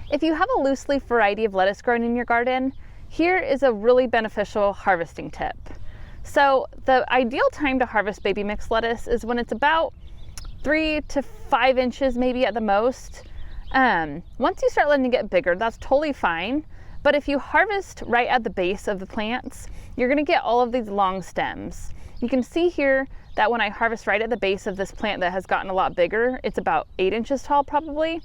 If you have a loose leaf variety of lettuce growing in your garden, here is a really beneficial harvesting tip. So the ideal time to harvest baby mixed lettuce is when it's about 3 to 5 inches maybe at the most. Once you start letting it get bigger, that's totally fine. But if you harvest right at the base of the plants, you're gonna get all of these long stems. You can see here that when I harvest right at the base of this plant that has gotten a lot bigger, it's about 8 inches tall probably,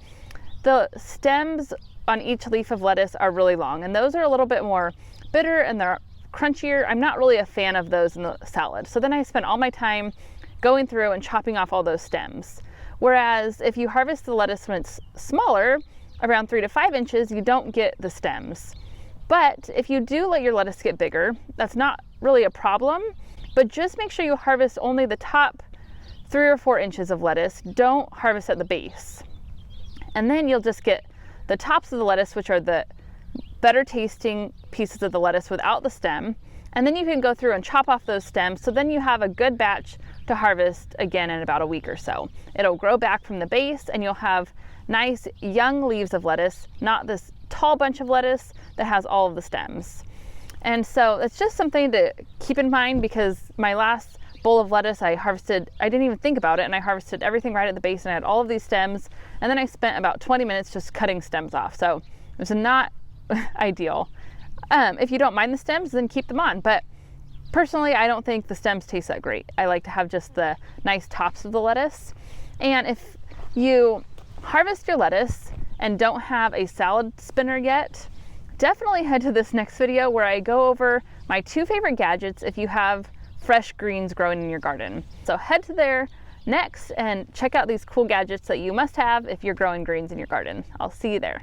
the stems on each leaf of lettuce are really long, and those are a little bit more bitter and they're crunchier. I'm not really a fan of those in the salad. So then I spent all my time going through and chopping off all those stems. Whereas if you harvest the lettuce when it's smaller, around 3 to 5 inches, you don't get the stems. But if you do let your lettuce get bigger, that's not really a problem, but just make sure you harvest only the top 3 or 4 inches of lettuce. Don't harvest at the base. And then you'll just get the tops of the lettuce, which are the better tasting pieces of the lettuce without the stem. And then you can go through and chop off those stems. So then you have a good batch to harvest again in about a week or so. It'll grow back from the base and you'll have nice young leaves of lettuce, not this tall bunch of lettuce that has all of the stems. And so it's just something to keep in mind, because my last bowl of lettuce I harvested, I didn't even think about it, and I harvested everything right at the base and I had all of these stems, and then I spent about 20 minutes just cutting stems off. So it was not ideal. If you don't mind the stems, then keep them on. But personally, I don't think the stems taste that great. I like to have just the nice tops of the lettuce. And if you harvest your lettuce and don't have a salad spinner yet, definitely head to this next video where I go over my 2 favorite gadgets if you have fresh greens growing in your garden. So head to there next and check out these cool gadgets that you must have if you're growing greens in your garden. I'll see you there.